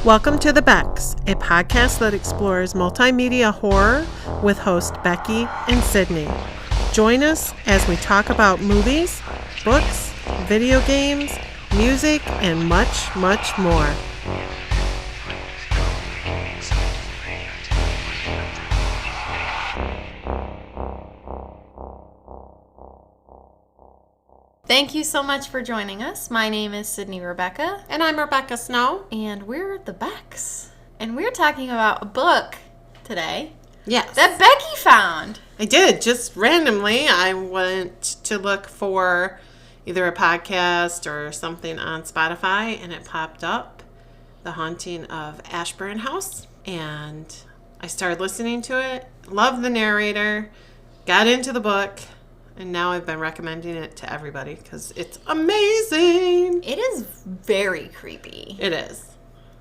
Welcome to the Becks, a podcast that explores multimedia horror with host Becky and Sydney. Join us as we talk about movies, books, video games, music, and much, much more. Thank you so much for joining us. My name is Sydney Rebecca. And I'm Rebecca Snow. And we're the Becks. And we're talking about a book today. Yes. That Becky found. I did. Just randomly, I went to look for either a podcast or something on Spotify, and it popped up, The Haunting of Ashburn House. And I started listening to it. Loved the narrator. Got into the book. And now I've been recommending it to everybody because it's amazing. It is very creepy. It is.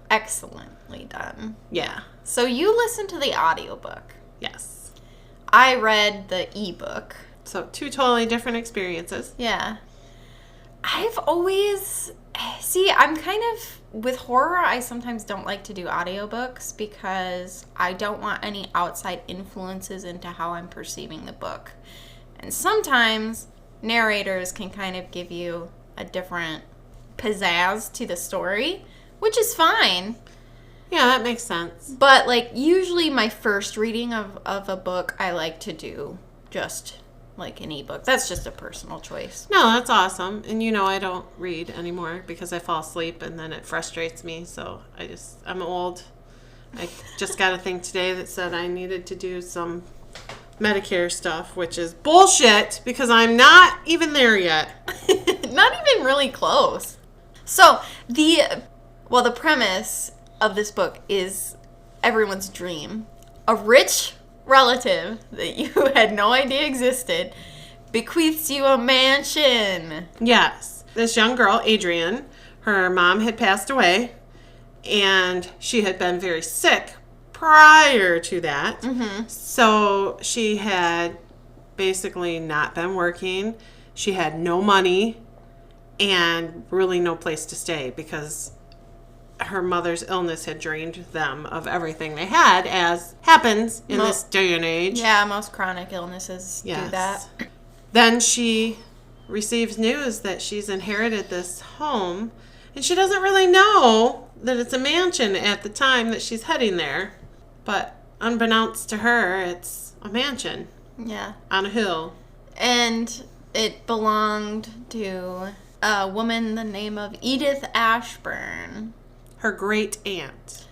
Excellently done. Yeah. So you listened to the audiobook. Yes. I read the ebook. So two totally different experiences. Yeah. I'm kind of, with horror, I sometimes don't like to do audiobooks because I don't want any outside influences into how I'm perceiving the book. And sometimes narrators can kind of give you a different pizzazz to the story, which is fine. Yeah, that makes sense. But, usually my first reading of a book, I like to do just, an ebook. That's just a personal choice. No, that's awesome. And I don't read anymore because I fall asleep and then it frustrates me. So I'm old. I just got a thing today that said I needed to do some Medicare stuff, which is bullshit because I'm not even there yet. Not even really close. So the premise of this book is everyone's dream. A rich relative that you had no idea existed bequeaths you a mansion. Yes. This young girl, Adrienne, her mom had passed away and she had been very sick prior to that. Mm-hmm. So she had basically not been working. She had no money and really no place to stay because her mother's illness had drained them of everything they had, as happens in this day and age. Yeah, most chronic illnesses do that. Then she receives news that she's inherited this home, and she doesn't really know that it's a mansion at the time that she's heading there. But unbeknownst to her, it's a mansion. Yeah. On a hill. And it belonged to a woman the name of Edith Ashburn. Her great aunt.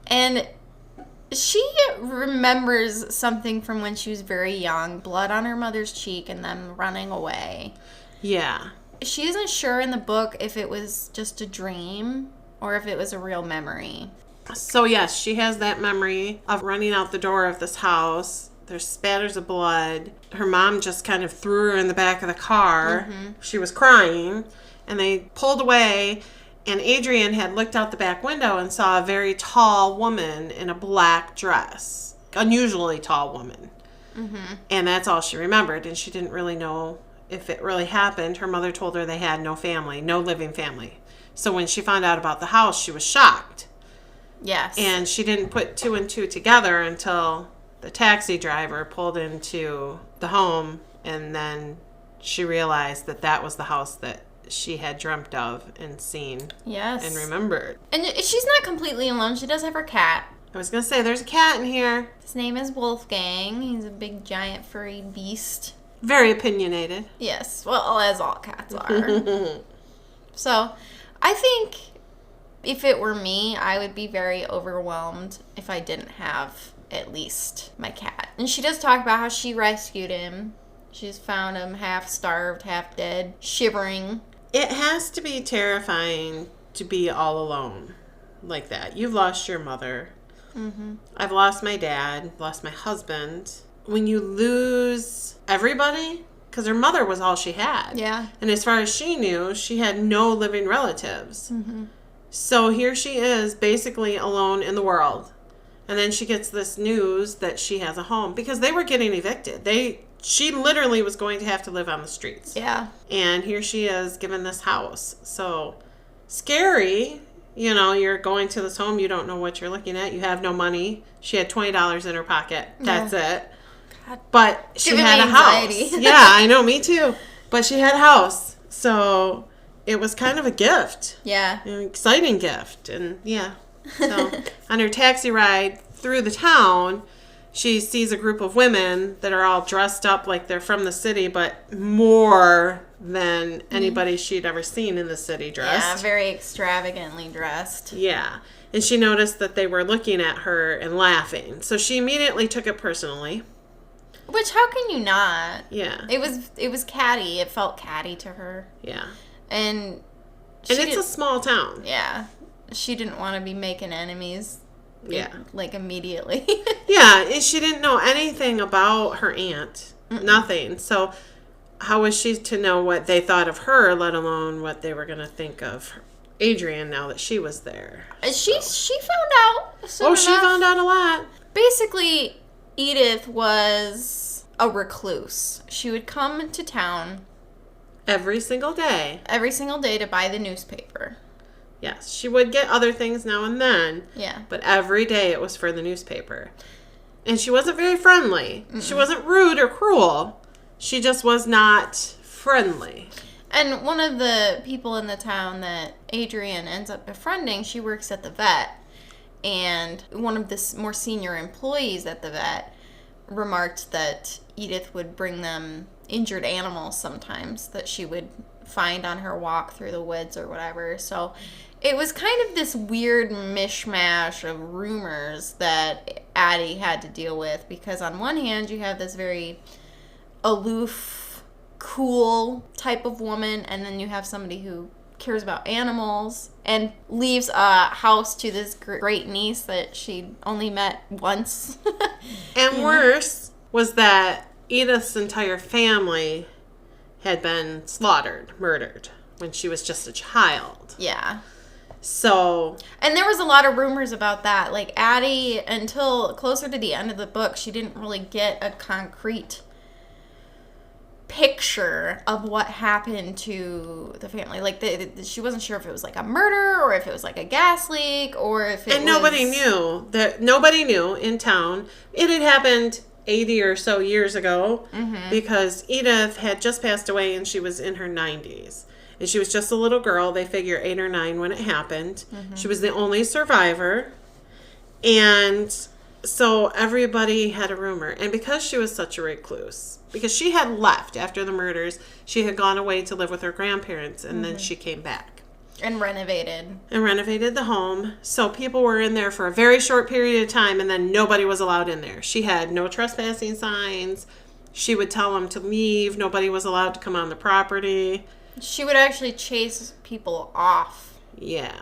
And she remembers something from when she was very young. Blood on her mother's cheek and them running away. Yeah. She isn't sure in the book if it was just a dream or if it was a real memory. So, yes, she has that memory of running out the door of this house. There's spatters of blood. Her mom just kind of threw her in the back of the car. Mm-hmm. She was crying, and they pulled away, and Adrienne had looked out the back window and saw a very tall woman in a black dress. Unusually tall woman. Mm-hmm. And that's all she remembered, and she didn't really know if it really happened. Her mother told her they had no family, no living family. So when she found out about the house, she was shocked. Yes. And she didn't put two and two together until the taxi driver pulled into the home, and then she realized that that was the house that she had dreamt of and seen. Yes. And remembered. And she's not completely alone. She does have her cat. I was going to say, there's a cat in here. His name is Wolfgang. He's a big, giant, furry beast. Very opinionated. Yes. Well, as all cats are. So, I think if it were me, I would be very overwhelmed if I didn't have at least my cat. And she does talk about how she rescued him. She's found him half starved, half dead, shivering. It has to be terrifying to be all alone like that. You've lost your mother. Mm-hmm. I've lost my dad, lost my husband. When you lose everybody, because her mother was all she had. Yeah. And as far as she knew, she had no living relatives. Mm-hmm. So here she is, basically alone in the world. And then she gets this news that she has a home because they were getting evicted. She literally was going to have to live on the streets. Yeah. And here she is given this house. So scary, you're going to this home, you don't know what you're looking at, you have no money. She had $20 in her pocket. That's it. God. But she had a anxiety. house. Yeah, I know, me too. But she had a house. So it was kind of a gift. Yeah. An exciting gift. And yeah. So on her taxi ride through the town, she sees a group of women that are all dressed up like they're from the city, but more than anybody she'd ever seen in the city dressed. Yeah, very extravagantly dressed. Yeah. And she noticed that they were looking at her and laughing. So she immediately took it personally. Which, how can you not? Yeah. It was catty. It felt catty to her. Yeah. And it's a small town. Yeah. She didn't want to be making enemies. Yeah. Like, immediately. Yeah, and she didn't know anything about her aunt. Mm-mm. Nothing. So how was she to know what they thought of her, let alone what they were going to think of Adrian now that she was there? She found out. She found out a lot. Basically, Edith was a recluse. She would come to town every single day to buy the newspaper. Yes, she would get other things now and then. Yeah. But every day it was for the newspaper. And she wasn't very friendly. Mm-mm. She wasn't rude or cruel. She just was not friendly. And one of the people in the town that Adrian ends up befriending, she works at the vet. And one of the more senior employees at the vet remarked that Edith would bring them injured animals sometimes that she would find on her walk through the woods or whatever. So it was kind of this weird mishmash of rumors that Addie had to deal with, because on one hand you have this very aloof, cool type of woman, and then you have somebody who cares about animals and leaves a house to this great niece that she only met once. And worse was that Edith's entire family had been murdered when she was just a child. Yeah. So. And there was a lot of rumors about that. Like, Addie, until closer to the end of the book, she didn't really get a concrete picture of what happened to the family. Like, she wasn't sure if it was like a murder or if it was like a gas leak or if it was... And nobody knew. Nobody knew in town. It had happened 80 or so years ago, because Edith had just passed away and she was in her 90s. And she was just a little girl. They figure 8 or 9 when it happened. She was the only survivor. And so everybody had a rumor. And because she was such a recluse, because she had left after the murders, she had gone away to live with her grandparents, and then she came back. And renovated the home. So people were in there for a very short period of time, and then nobody was allowed in there. She had no trespassing signs. She would tell them to leave. Nobody was allowed to come on the property. She would actually chase people off. Yeah.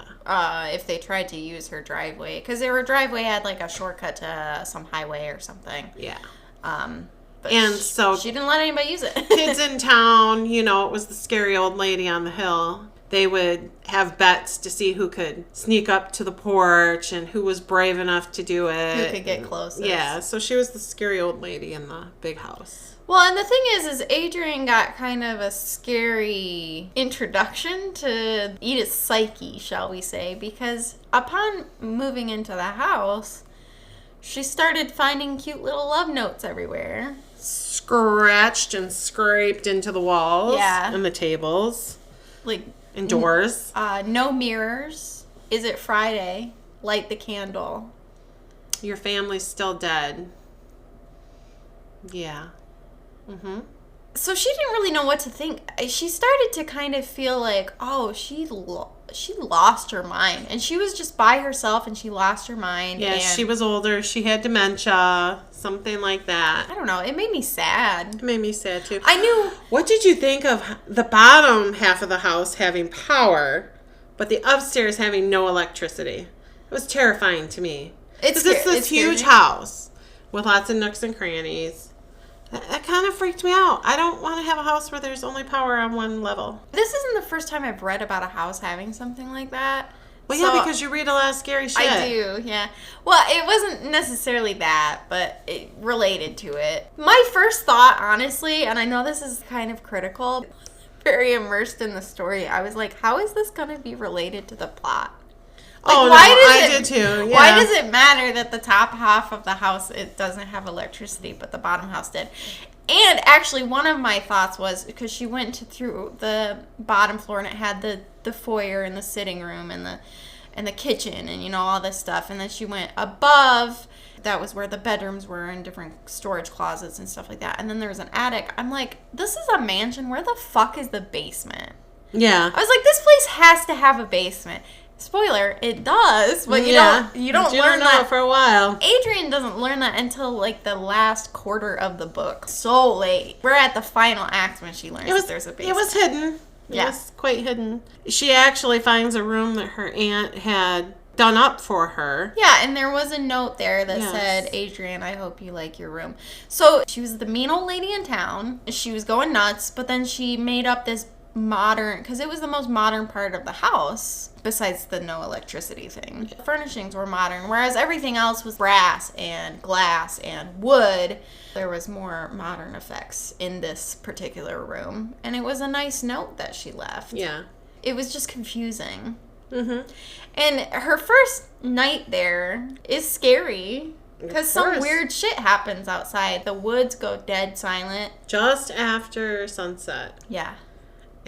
If they tried to use her driveway. Because her driveway had like a shortcut to some highway or something. Yeah. But so she didn't let anybody use it. Kids in town, it was the scary old lady on the hill. They would have bets to see who could sneak up to the porch and who was brave enough to do it. Who could get closest. Yeah, so she was the scary old lady in the big house. Well, and the thing is Adrian got kind of a scary introduction to Edith's psyche, shall we say, because upon moving into the house, she started finding cute little love notes everywhere. Scratched and scraped into the walls. Yeah. And the tables. Like... And doors. No mirrors. Is it Friday? Light the candle. Your family's still dead. Yeah. So she didn't really know what to think. She started to kind of feel like, oh, she lost her mind. And she was just by herself and she lost her mind. Yeah, and she was older. She had dementia. Something like that. I don't know. It made me sad. It made me sad, too. I knew... What did you think of the bottom half of the house having power, but the upstairs having no electricity? It was terrifying to me. It's this huge house with lots of nooks and crannies. That kind of freaked me out. I don't want to have a house where there's only power on one level. This isn't the first time I've read about a house having something like that. Well, yeah, because you read a lot of scary shit. I do, yeah. Well, it wasn't necessarily that, but it related to it. My first thought, honestly, and I know this is kind of critical, very immersed in the story, I was like, how is this going to be related to the plot? I did too. Yeah. Why does it matter that the top half of the house, it doesn't have electricity, but the bottom house did? And actually, one of my thoughts was, because she went through the bottom floor and it had the foyer and the sitting room and the kitchen and, all this stuff. And then she went above. That was where the bedrooms were and different storage closets and stuff like that. And then there was an attic. I'm like, this is a mansion. Where the fuck is the basement? Yeah. I was like, this place has to have a basement. Spoiler, it does, but you don't learn that for a while. Adrian doesn't learn that until like the last quarter of the book. So late. We're at the final act when she learns that there's a basement. It was hidden. It was quite hidden. She actually finds a room that her aunt had done up for her. Yeah, and there was a note there that said, Adrian, I hope you like your room. So she was the mean old lady in town. She was going nuts, but then she made up this modern, because it was the most modern part of the house, besides the no electricity thing. The furnishings were modern, whereas everything else was brass and glass and wood. There was more modern effects in this particular room, and it was a nice note that she left. Yeah. It was just confusing. Mm-hmm. And her first night there is scary because some weird shit happens outside. The woods go dead silent. Just after sunset. Yeah.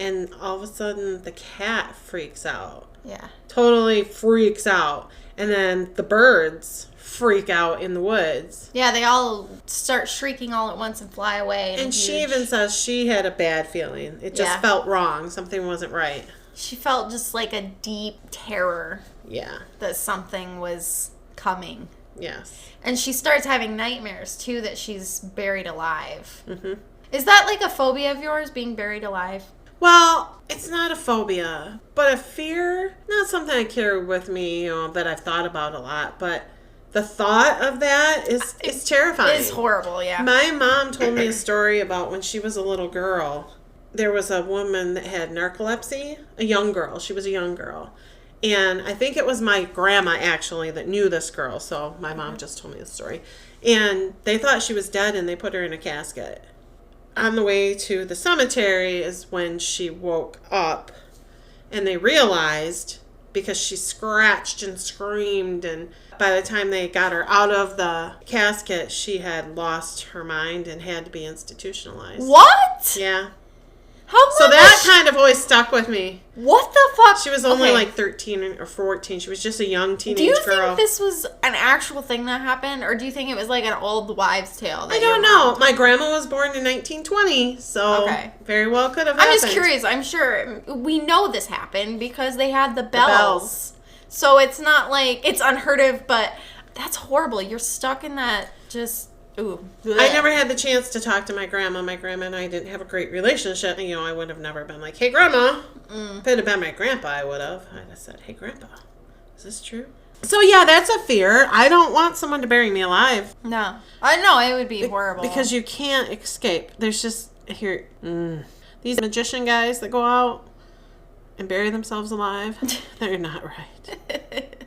And all of a sudden, the cat freaks out. Yeah. Totally freaks out. And then the birds freak out in the woods. Yeah, they all start shrieking all at once and fly away. And she even says she had a bad feeling. It just felt wrong. Something wasn't right. She felt just like a deep terror. Yeah. That something was coming. Yes. And she starts having nightmares, too, that she's buried alive. Mm-hmm. Is that like a phobia of yours, being buried alive? Well, it's not a phobia, but a fear. Not something I carry with me, that I've thought about a lot, but the thought of that is terrifying. It's horrible, yeah. My mom told me a story about when she was a little girl. There was a woman that had narcolepsy, a young girl. She was a young girl. And I think it was my grandma, actually, that knew this girl. So my mom just told me the story. And they thought she was dead, and they put her in a casket. On the way to the cemetery is when she woke up. And they realized, because she scratched and screamed, and by the time they got her out of the casket, she had lost her mind and had to be institutionalized. What? Yeah. So that kind of always stuck with me. What the fuck? She was only like 13 or 14. She was just a young teenage girl. Do you think this was an actual thing that happened, or do you think it was like an old wives' tale? I don't know. My grandma was born in 1920, so very well could have happened. I'm just curious. I'm sure we know this happened because they had the bells. So it's not like it's unheard of, but that's horrible. You're stuck in that just... Ooh. I never had the chance to talk to my grandma. My grandma and I didn't have a great relationship. I would have never been like, hey, Grandma. If it had been my grandpa, I would have. I'd have said, hey, Grandpa, is this true? So, yeah, that's a fear. I don't want someone to bury me alive. No. I know, it would be horrible. Because you can't escape. There's just, these magician guys that go out and bury themselves alive, they're not right.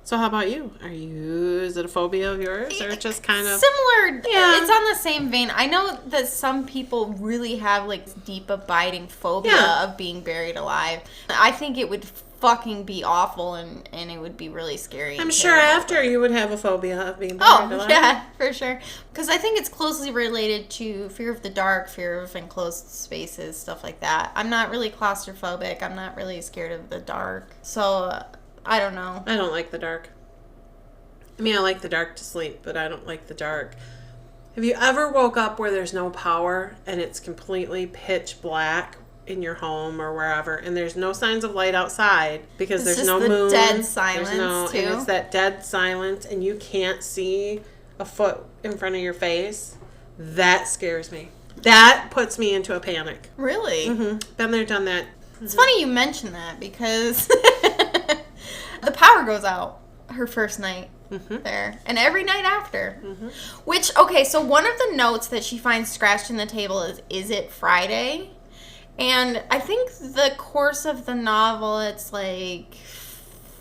So how about you? Is it a phobia of yours, or just kind of similar? Yeah, it's on the same vein. I know that some people really have like deep abiding phobia of being buried alive. I think it would fucking be awful, and it would be really scary. I'm sure after you would have a phobia of being buried alive. Yeah, for sure. Because I think it's closely related to fear of the dark, fear of enclosed spaces, stuff like that. I'm not really claustrophobic. I'm not really scared of the dark. So... I don't know. I don't like the dark. I mean, I like the dark to sleep, but I don't like the dark. Have you ever woke up where there's no power and it's completely pitch black in your home or wherever, and there's no signs of light outside because there's no moon? It's just the dead silence, too. And it's that dead silence, and you can't see a foot in front of your face. That scares me. That puts me into a panic. Really? Mm-hmm. Been there, done that. It's funny you mention that because... The power goes out her first night there, and every night after. Which, okay, so one of the notes that she finds scratched in the table is it Friday? And I think the course of the novel, it's like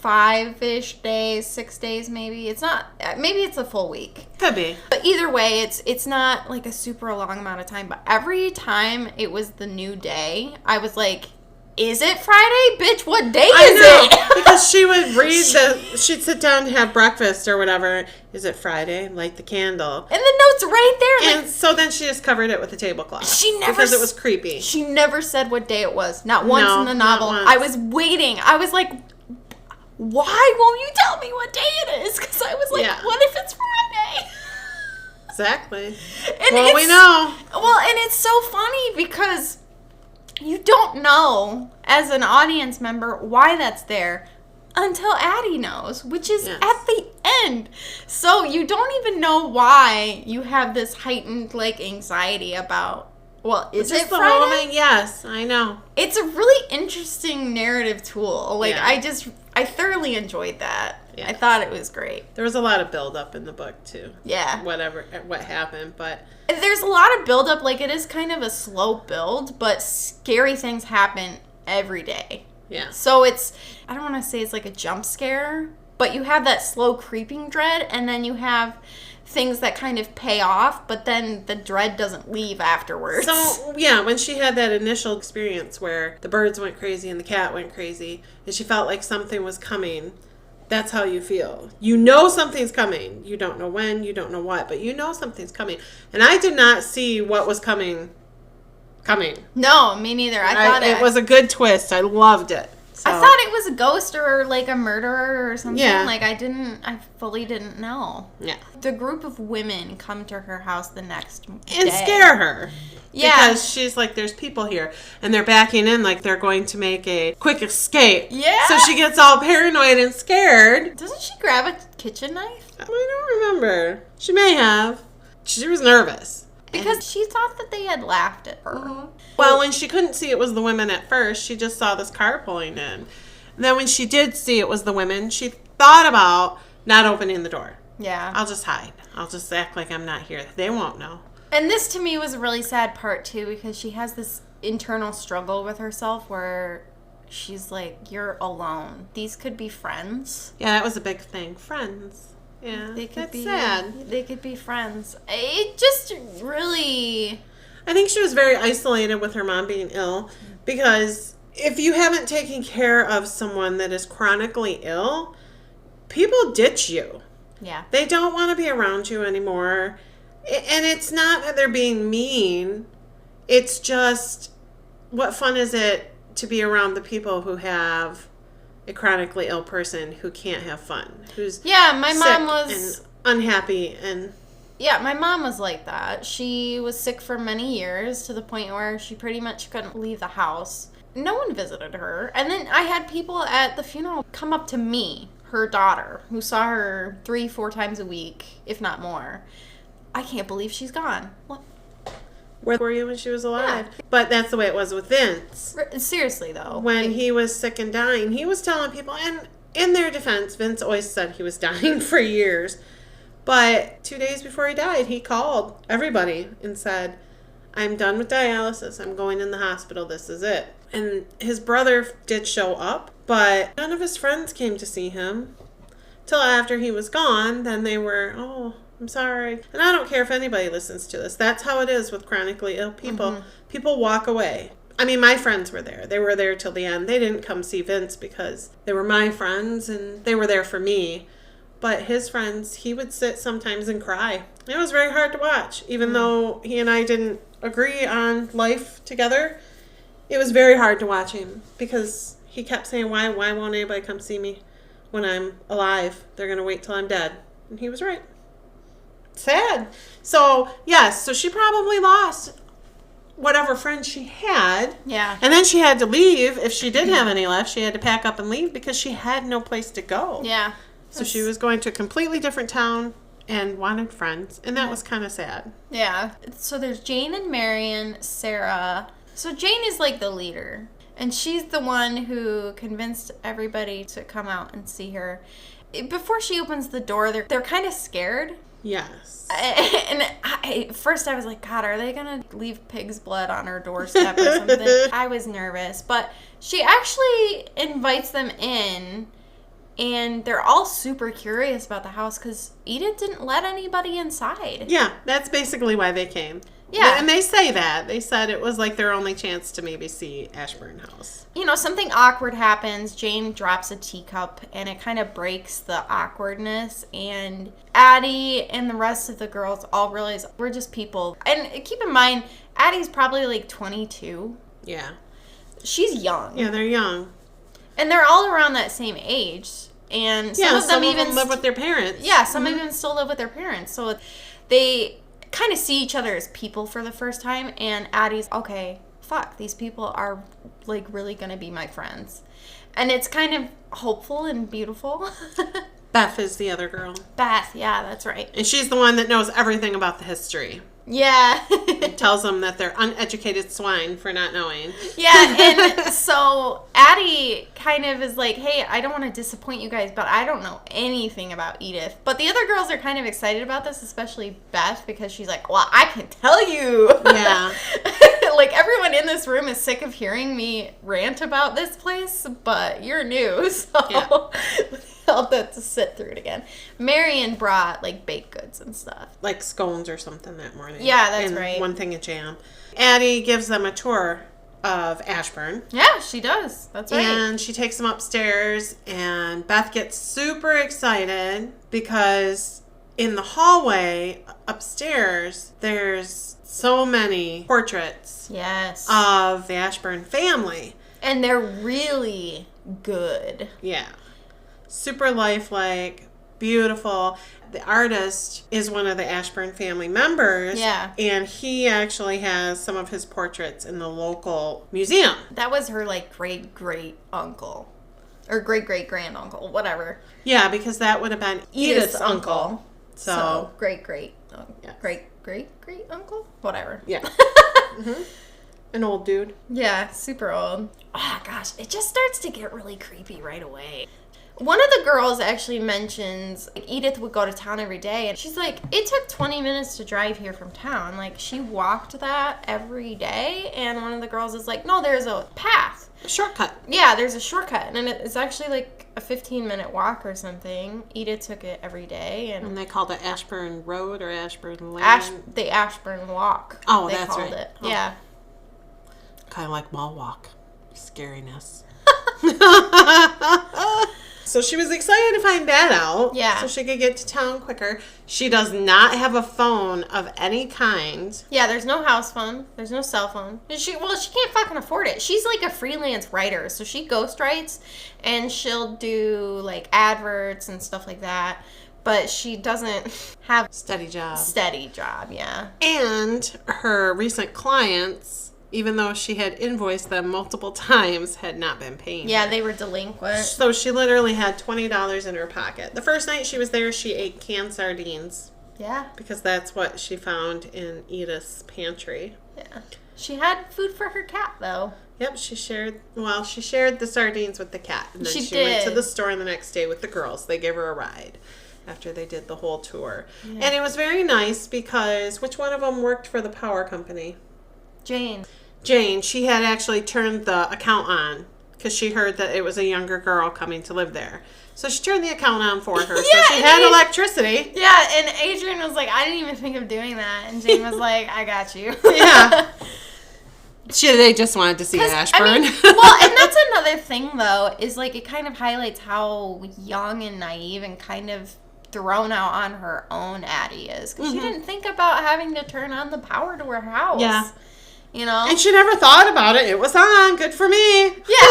5-ish days, 6 days maybe. It's not, maybe it's a full week. Could be. But either way, it's not like a super long amount of time. But every time it was the new day, I was like, is it Friday? Bitch, what day is it? it? Because she would she'd sit down to have breakfast or whatever. Is it Friday? Light the candle. And the note's right there. And so then she just covered it with a tablecloth. She never... Because it was creepy. She never said what day it was. Not once in the novel. Not once. I was waiting. I was like, why won't you tell me what day it is? Because I was like, what if it's Friday? Exactly. And well, we know. Well, and it's so funny because you don't know as an audience member why that's there until Addie knows, which is at the end. So you don't even know why you have this heightened anxiety about, well, is it Friday? The moment, yes, I know. It's a really interesting narrative tool. I thoroughly enjoyed that. Yeah. I thought it was great. There was a lot of build-up in the book, too. Yeah. What happened, but... There's a lot of build-up. It is kind of a slow build, but scary things happen every day. Yeah. So it's... I don't want to say it's like a jump scare, but you have that slow creeping dread, and then you have things that kind of pay off, but then the dread doesn't leave afterwards. So, yeah, when she had that initial experience where the birds went crazy and the cat went crazy, and she felt like something was coming... That's how you feel. You know something's coming. You don't know when, you don't know what, but you know something's coming. And I did not see what was coming. No, me neither. I thought it was a good twist. I loved it. So. I thought it was a ghost or a murderer or something. Yeah. I fully didn't know. Yeah. The group of women come to her house the next day. And scare her. Yeah. Because she's like, there's people here. And they're backing in like they're going to make a quick escape. Yeah. So she gets all paranoid and scared. Doesn't she grab a kitchen knife? I don't remember. She may have. She was nervous. Because she thought that they had laughed at her. Mm-hmm. Well, when she couldn't see it was the women at first, she just saw this car pulling in. And then when she did see it was the women, she thought about not opening the door. Yeah. I'll just hide. I'll just act like I'm not here. They won't know. And this to me was a really sad part too, because she has this internal struggle with herself where she's like, you're alone. These could be friends. Yeah, that was a big thing. Friends. Yeah, that's sad. They could be friends. It just really... I think she was very isolated with her mom being ill, because if you haven't taken care of someone that is chronically ill, people ditch you. Yeah. They don't want to be around you anymore. And it's not that they're being mean. It's just, what fun is it to be around the people who have a chronically ill person who can't have fun, who's my sick mom was and unhappy and my mom was like that. She was sick for many years to the point where she pretty much couldn't leave the house. No one visited her. And then I had people at the funeral come up to me, her daughter, who saw her 3-4 times a week, if not more. I can't believe she's gone. What? Where were you when she was alive? Yeah. But that's the way it was with Vince. Seriously, though. When he was sick and dying, he was telling people, and in their defense, Vince always said he was dying for years. But 2 days before he died, he called everybody and said, I'm done with dialysis. I'm going in the hospital. This is it. And his brother did show up, but none of his friends came to see him. Till after he was gone, then they were, I'm sorry. And I don't care if anybody listens to this. That's how it is with chronically ill people. Mm-hmm. People walk away. I mean, my friends were there. They were there till the end. They didn't come see Vince because they were my friends and they were there for me. But his friends, he would sit sometimes and cry. It was very hard to watch. Even though he and I didn't agree on life together, it was very hard to watch him because he kept saying, why won't anybody come see me when I'm alive? They're going to wait till I'm dead. And he was right. Sad. So, yes, so she probably lost whatever friends she had. Yeah. And then she had to leave. If she did have any left, she had to pack up and leave because she had no place to go. Yeah. So she was going to a completely different town and wanted friends. And that was kind of sad. Yeah. So there's Jane and Marion, Sarah. So Jane is like the leader. And she's the one who convinced everybody to come out and see her. Before she opens the door, they're kind of scared. Yes. And first I was like, God, are they going to leave pig's blood on her doorstep or something? I was nervous. But she actually invites them in, and they're all super curious about the house because Edith didn't let anybody inside. Yeah, that's basically why they came. Yeah. And they say that. They said it was like their only chance to maybe see Ashburn House. You know, something awkward happens. Jane drops a teacup, and it kind of breaks the awkwardness. And Addie and the rest of the girls all realize we're just people. And keep in mind, Addie's probably like 22. Yeah. She's young. Yeah, they're young. And they're all around that same age. And some of them even live with their parents. Yeah, some even still live with their parents. So they kind of see each other as people for the first time, and Addie's, okay, fuck, these people are, like, really gonna be my friends. And it's kind of hopeful and beautiful. Beth is the other girl. Beth, yeah, that's right. And she's the one that knows everything about the history. Yeah. It tells them that they're uneducated swine for not knowing. Yeah, and so Addie kind of is like, hey, I don't want to disappoint you guys, but I don't know anything about Edith. But the other girls are kind of excited about this, especially Beth, because she's like, well, I can tell you. Yeah. Like, everyone in this room is sick of hearing me rant about this place, but you're new, so Yeah. I'll have to sit through it again. Marion brought, like, baked goods and stuff. Like scones or something that morning. Yeah, that's and right. one thing of jam. Addie gives them a tour of Ashburn. Yeah, she does. That's right. And she takes them upstairs, and Beth gets super excited because in the hallway upstairs, there's so many portraits Yes. of the Ashburn family. And they're really good. Yeah. Super lifelike, beautiful. The artist is one of the Ashburn family members. Yeah. And he actually has some of his portraits in the local museum. That was her, like, great-great-uncle. Or great-great-granduncle, whatever. Yeah, because that would have been Edith's uncle. So great-great. Yes. Great-great-great-uncle? Whatever. yeah. Mm-hmm. An old dude. Yeah, super old. Oh, gosh. It just starts to get really creepy right away. One of the girls actually mentions, like, Edith would go to town every day, and she's like, it took 20 minutes to drive here from town. Like, she walked that every day, and one of the girls is like, no, there's a path. A shortcut. Yeah, there's a shortcut, and it's actually like a 15-minute walk or something. Edith took it every day, and And they called it Ashburn Road or Ashburn Lane. the Ashburn Walk. Oh, they that's called right. it. Oh. Yeah. Kind of like mall walk. Scariness. So she was excited to find that out. Yeah. So she could get to town quicker. She does not have a phone of any kind. Yeah, there's no house phone. There's no cell phone. She can't fucking afford it. She's like a freelance writer, so she ghost writes, and she'll do like adverts and stuff like that. But she doesn't have Steady job. steady job, yeah. And her recent clients, even though she had invoiced them multiple times, had not been paying. Yeah, her. they were delinquent. So she literally had $20 in her pocket. The first night she was there, she ate canned sardines Yeah, because that's what she found in Edith's pantry. yeah. She had food for her cat, though. Yep, she shared the sardines with the cat. And then She went to did. the store the next day with the girls. They gave her a ride after they did the whole tour. Yeah. And it was very nice because which one of them worked for the power company? Jane. Jane, she had actually turned the account on because she heard that it was a younger girl coming to live there. So she turned the account on for her. Yeah, So she had electricity. Yeah, and Adrian was like, I didn't even think of doing that. And Jane was like, I got you. Yeah. They just wanted to see 'Cause, Ashburn. I mean, well, and that's another thing, though, is like it kind of highlights how young and naive and kind of thrown out on her own Addie is. Because she didn't think about having to turn on the power to her house. Yeah. You know? And she never thought about it. It was on. Good for me. Yeah.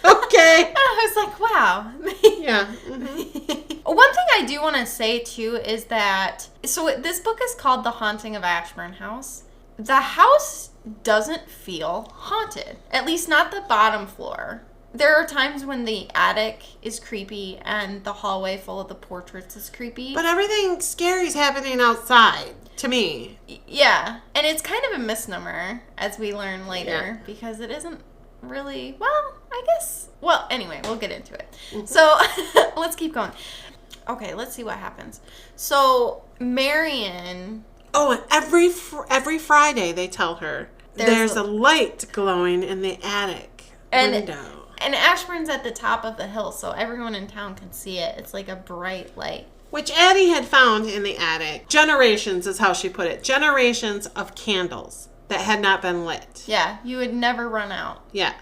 Okay. I was like, wow. Yeah. Mm-hmm. One thing I do want to say, too, is that... So this book is called The Haunting of Ashburn House. The house doesn't feel haunted. At least not the bottom floor. There are times when the attic is creepy and the hallway full of the portraits is creepy. But everything scary is happening outside, to me. Yeah. And it's kind of a misnomer, as we learn later, because it isn't really... Well, I guess... Well, anyway, we'll get into it. Mm-hmm. So, let's keep going. Okay, let's see what happens. So, Marion... Oh, and every Friday they tell her there's a light glowing in the attic window. And Ashburn's at the top of the hill, so everyone in town can see it. It's like a bright light. which Addie had found in the attic. Generations is how she put it. Generations of candles that had not been lit. Yeah, you would never run out. Yeah.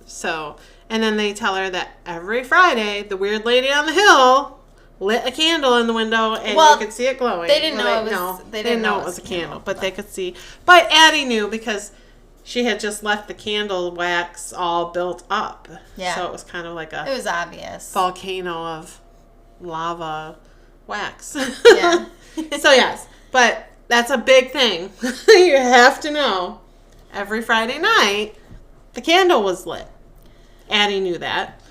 So, and then they tell her that every Friday, the weird lady on the hill lit a candle in the window and you could see it glowing. They didn't know it was they didn't know it was a candle, but they could see. But Addie knew because she had just left the candle wax all built up. Yeah. So it was kind of like it was obvious. Volcano of lava wax. Yeah. So yes, but that's a big thing. You have to know. Every Friday night, the candle was lit. Addie knew that.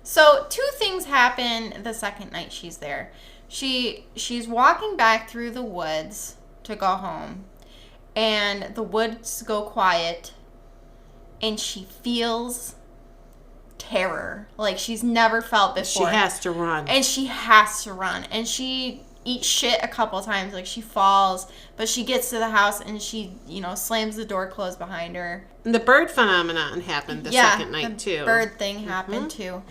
So 2 things happen the second night she's there. She's walking back through the woods to go home, and the woods go quiet, and she feels terror like she's never felt before. She has to run. And she has to run. And she eats shit a couple times. Like, she falls, but she gets to the house and she, slams the door closed behind her. And the bird phenomenon happened the second night, too. The bird thing happened, too.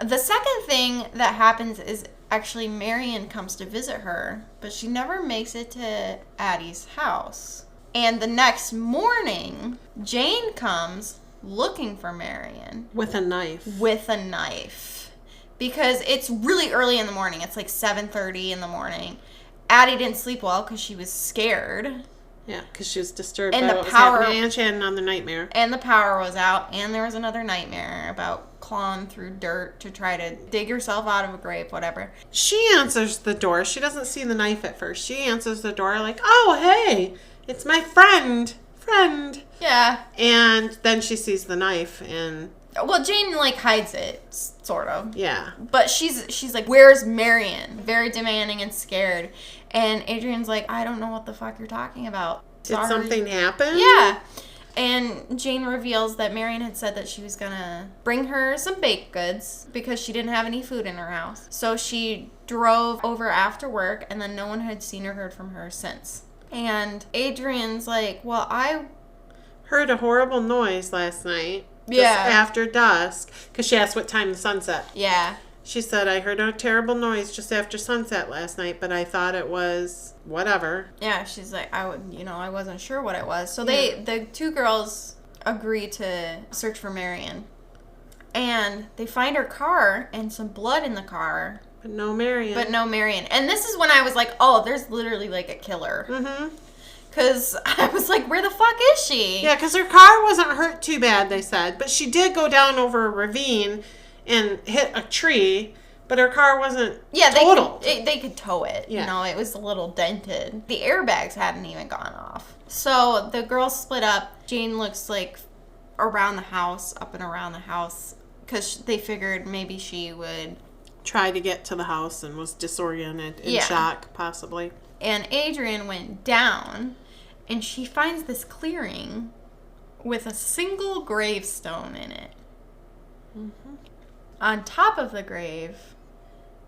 The second thing that happens is actually Marion comes to visit her, but she never makes it to Addie's house. And the next morning, Jane comes looking for Marion. With a knife. Because it's really early in the morning. It's like 7:30 in the morning. Addie didn't sleep well because she was scared. Yeah, because she was disturbed and by the what power, was happening, and she had another nightmare. And the power was out, and there was another nightmare about clawing through dirt to try to dig herself out of a grave, whatever. She answers the door. She doesn't see the knife at first. She answers the door like, oh, hey, it's my friend. Yeah. And then she sees the knife and... Well, Jane, hides it, sort of. Yeah. But she's like, where's Marion? Very demanding and scared. And Adrian's like, I don't know what the fuck you're talking about. Did something happen? Yeah. And Jane reveals that Marion had said that she was going to bring her some baked goods because she didn't have any food in her house. So she drove over after work, and then no one had seen or heard from her since. And Adrian's like, well, I heard a horrible noise last night. Yeah. After dusk. Because she asked what time the sun set. Yeah. She said, I heard a terrible noise just after sunset last night, but I thought it was whatever. Yeah, she's like, I wasn't sure what it was. So the 2 girls agree to search for Marion. And they find her car and some blood in the car. But no Marion. And this is when I was like, oh, there's literally a killer. Mm-hmm. Because I was like, where the fuck is she? Yeah, because her car wasn't hurt too bad, they said. But she did go down over a ravine and hit a tree, but her car wasn't totaled. They could tow it. Yeah. It was a little dented. The airbags hadn't even gone off. So the girls split up. Jane looks around the house, up and around the house, because they figured maybe she would try to get to the house and was disoriented, in shock, possibly. And Adrian went down, and she finds this clearing with a single gravestone in it. Mm-hmm. On top of the grave,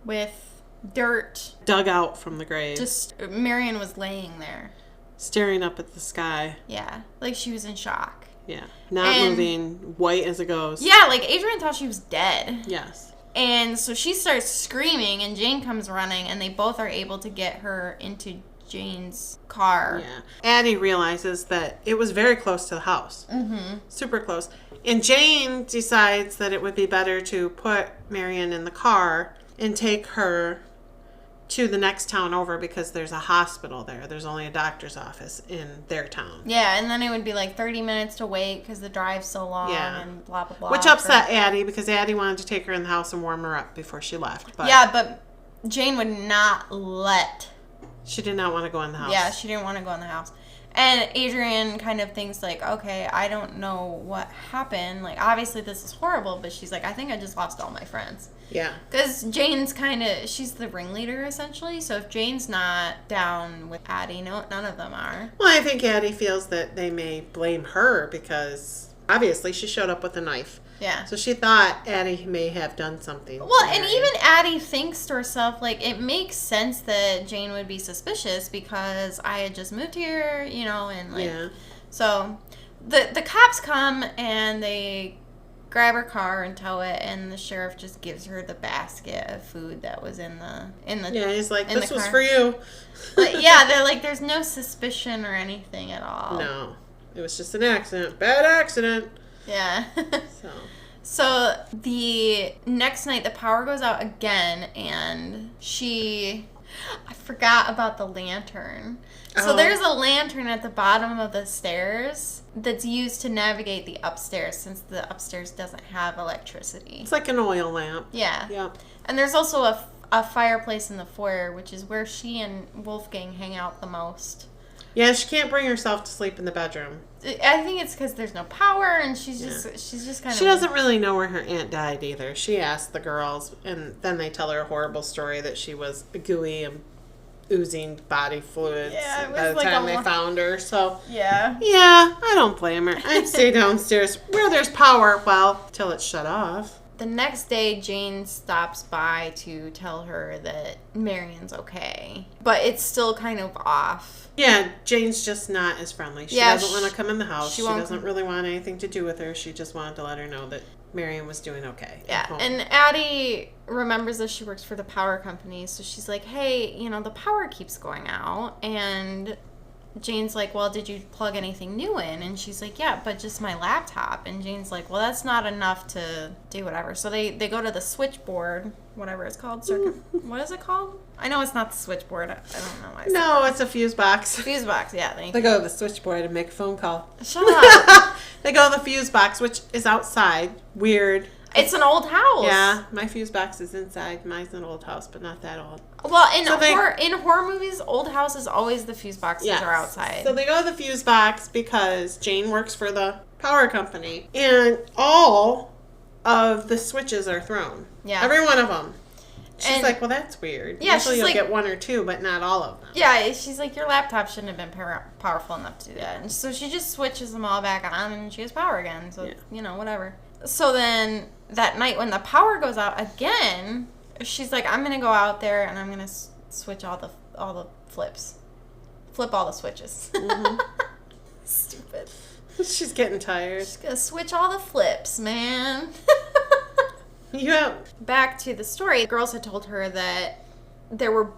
with dirt dug out from the grave. Just Marion was laying there, staring up at the sky. Yeah, like she was in shock. Yeah, not moving, white as a ghost. Yeah, Adrian thought she was dead. Yes. And so she starts screaming, and Jane comes running, and they both are able to get her into Jane's car. Yeah. Addie realizes that it was very close to the house. Mm-hmm. Super close. And Jane decides that it would be better to put Marion in the car and take her to the next town over because there's a hospital there. There's only a doctor's office in their town. Yeah, and then it would be 30 minutes to wait because the drive's so long and blah, blah, blah. Which upset Addie because Addie wanted to take her in the house and warm her up before she left. But yeah, but Jane would not let... She did not want to go in the house. Yeah, she didn't want to go in the house. And Adrian kind of thinks okay, I don't know what happened. Obviously this is horrible, but she's I think I just lost all my friends. Yeah. Because Jane's she's the ringleader, essentially. So if Jane's not down with Addie, none of them are. Well, I think Addie feels that they may blame her because obviously she showed up with a knife. Yeah. So she thought Addie may have done something. Well, and even Addie thinks to herself, it makes sense that Jane would be suspicious because I had just moved here, and Yeah. So the cops come and they grab her car and tow it, and the sheriff just gives her the basket of food that was in the Yeah, he's like, this was car. for you. But yeah, they're like, there's no suspicion or anything at all. No. It was just an accident. Bad accident. Yeah. So So the next night, the power goes out again, and I forgot about the lantern. So there's a lantern at the bottom of the stairs that's used to navigate the upstairs, since the upstairs doesn't have electricity. it's like an oil lamp. Yeah. Yep. And there's also a fireplace in the foyer, which is where she and Wolfgang hang out the most. Yeah, she can't bring herself to sleep in the bedroom. I think it's because there's no power, and she's just kind of... She doesn't really know where her aunt died either. She asked the girls, and then they tell her a horrible story that she was gooey and oozing body fluids by the time they found her. So Yeah. yeah, I don't blame her. I'd stay downstairs where there's power, well, till it's shut off. The next day, Jane stops by to tell her that Marion's okay, but it's still kind of off. Yeah, Jane's just not as friendly. She doesn't want to come in the house. She doesn't really want anything to do with her. She just wanted to let her know that Marion was doing okay. Yeah, and Addie remembers that she works for the power company, so she's like, hey, the power keeps going out, and Jane's like, well, did you plug anything new in? And she's like, yeah, but just my laptop. And Jane's like, well, that's not enough to do whatever. So they go to the switchboard, whatever it's called. What is it called? I know it's not the switchboard. I don't know why I said No, that. it's a fuse box. Fuse box, yeah. They go to the switchboard and make a phone call. Shut up. They go to the fuse box, which is outside. Weird. It's an old house. Yeah, my fuse box is inside. Mine's an old house, but not that old. Well, in horror movies, old houses, always the fuse boxes are outside. So they go to the fuse box because Jane works for the power company, and all of the switches are thrown. Yeah. Every one of them. She's like, well, that's weird. Yeah, Usually she's you'll like, get one or two, but not all of them. Yeah, she's like, your laptop shouldn't have been powerful enough to do that. And so she just switches them all back on, and she has power again. So, whatever. So then that night when the power goes out again, she's like, I'm going to go out there and I'm going to switch all the flips. Flip all the switches. Mm-hmm. Stupid. She's getting tired. She's going to switch all the flips, man. Yeah. Back to the story, the girls had told her that there were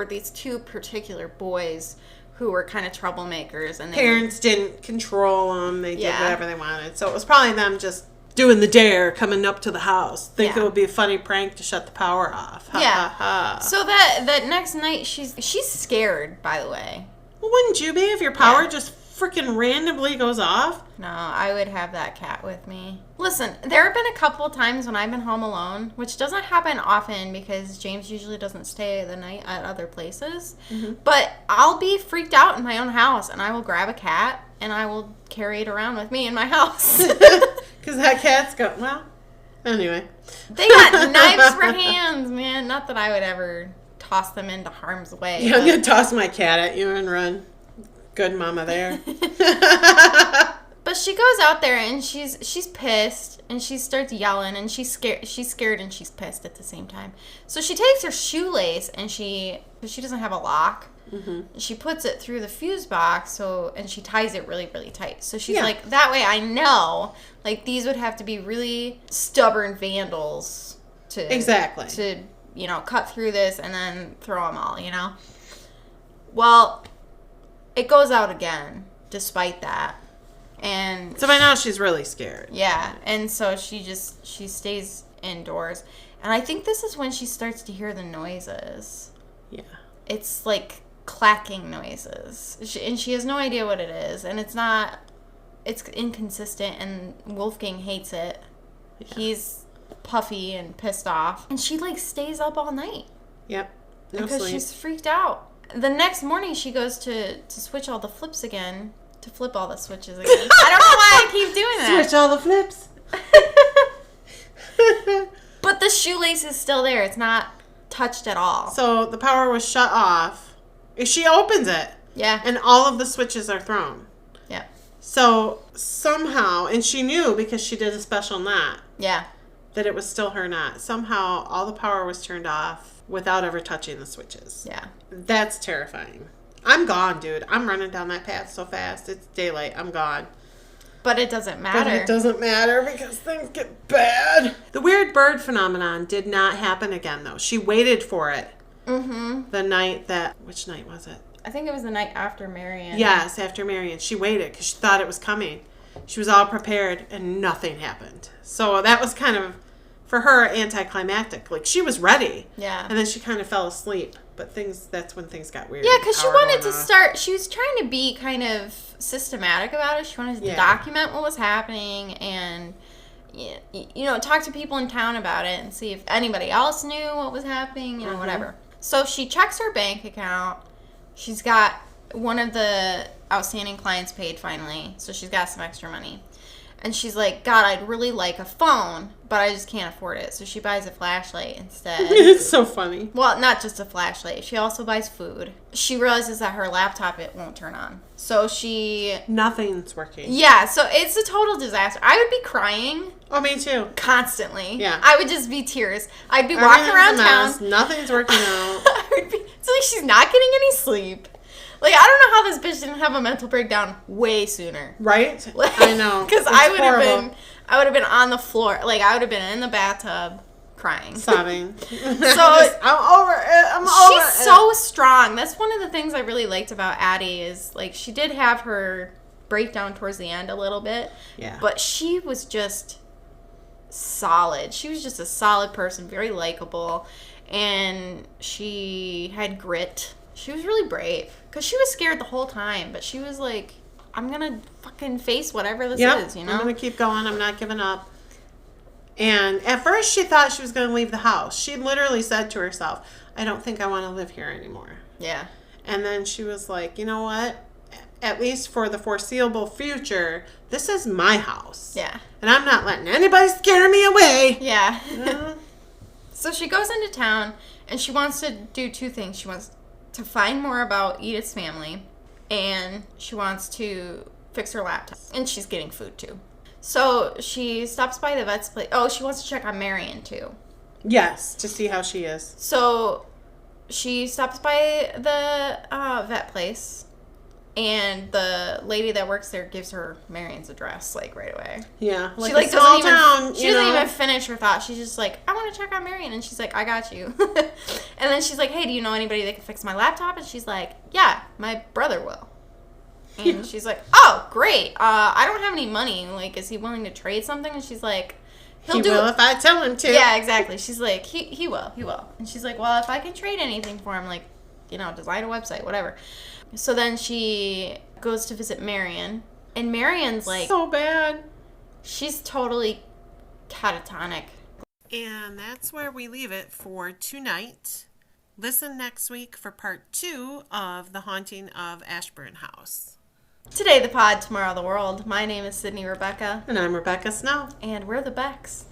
these two particular boys who were kind of troublemakers, and parents didn't control them. They did whatever they wanted. So it was probably them just doing the dare, coming up to the house. Think it would be a funny prank to shut the power off. Ha, ha, ha. So that next night, she's scared, by the way. Well, wouldn't you be if your power just freaking randomly goes off? No, I would have that cat with me. Listen, there have been a couple of times when I've been home alone, which doesn't happen often because James usually doesn't stay the night at other places. Mm-hmm. But I'll be freaked out in my own house, and I will grab a cat, and I will carry it around with me in my house. Because that cat's got, well, anyway. They got knives for hands, man. Not that I would ever toss them into harm's way. Yeah, I'm going to toss my cat at you and run. Good mama there. But she goes out there and she's pissed and she starts yelling and she's scared and she's pissed at the same time. So she takes her shoelace and she doesn't have a lock. Mm-hmm. She puts it through the fuse box and she ties it really, really tight. So she's like, that way I know, like, these would have to be really stubborn vandals to cut through this and then throw them all, Well, it goes out again, despite that. And so by now she's really scared. Yeah, and so she stays indoors. And I think this is when she starts to hear the noises. Yeah. It's like clacking noises. And she has no idea what it is. And it's inconsistent, and Wolfgang hates it. Yeah. He's puffy and pissed off. And she, stays up all night. Yep. No because sleep. She's freaked out. The next morning, she goes to switch all the flips again, to flip all the switches again. I don't know why I keep doing that. Switch all the flips. But the shoelace is still there. It's not touched at all. So the power was shut off. She opens it. Yeah. And all of the switches are thrown. Yeah. So somehow, and she knew because she did a special knot. Yeah. That it was still her knot. Somehow all the power was turned off without ever touching the switches. Yeah. That's terrifying. I'm gone, dude. I'm running down that path so fast. It's daylight. I'm gone. But it doesn't matter. But it doesn't matter because things get bad. The weird bird phenomenon did not happen again, though. She waited for it. Mm-hmm. The night that... Which night was it? I think it was the night after Marion. Yes, after Marion. She waited because she thought it was coming. She was all prepared and nothing happened. So that was kind of, for her, anticlimactic. Like, she was ready. Yeah. And then she kind of fell asleep. But that's when things got weird. Yeah, because she wanted to start, she was trying to be kind of systematic about it. She wanted to document what was happening and, talk to people in town about it and see if anybody else knew what was happening, whatever. So she checks her bank account. She's got one of the outstanding clients paid finally, so she's got some extra money. And she's like, God, I'd really like a phone, but I just can't afford it. So she buys a flashlight instead. It's so funny. Well, not just a flashlight. She also buys food. She realizes that her laptop, it won't turn on. So Nothing's working. Yeah, so it's a total disaster. I would be crying. Oh, me too. Constantly. Yeah. I would just be tears. I'd be walking around town. Nothing's working out. It's like she's not getting any sleep. Like, I don't know how this bitch didn't have a mental breakdown way sooner. Right? I know. Because I would have been on the floor. Like, I would have been in the bathtub crying. Sobbing. So I'm over it. She's so strong. That's one of the things I really liked about Addie is, like, she did have her breakdown towards the end a little bit. Yeah. But she was just solid. She was just a solid person, very likable. And she had grit. She was really brave. Because she was scared the whole time. But she was like, I'm going to fucking face whatever this is, I'm going to keep going. I'm not giving up. And at first she thought she was going to leave the house. She literally said to herself, I don't think I want to live here anymore. Yeah. And then she was like, you know what? At least for the foreseeable future, this is my house. Yeah. And I'm not letting anybody scare me away. Yeah. So she goes into town and she wants to do two things. She wants to find more about Edith's family and she wants to fix her laptop. And she's getting food too. So she stops by the vet's place. Oh, she wants to check on Marion too. Yes, to see how she is. So she stops by the vet place. And the lady that works there gives her Marion's address, like, right away. Yeah. She, like, doesn't even finish her thought. She's just like, I want to check on Marion. And she's like, I got you. And then she's like, hey, do you know anybody that can fix my laptop? And she's like, yeah, my brother will. And she's like, oh, great. I don't have any money. Like, is he willing to trade something? And she's like, he will if I tell him to. Yeah, exactly. She's like, he will. And she's like, well, if I can trade anything for him, like, design a website, whatever. So then she goes to visit Marion. And Marion's like... so bad. She's totally catatonic. And that's where we leave it for tonight. Listen next week for part 2 of The Haunting of Ashburn House. Today the pod, tomorrow the world. My name is Sydney Rebecca. And I'm Rebecca Snow. And we're the Becks.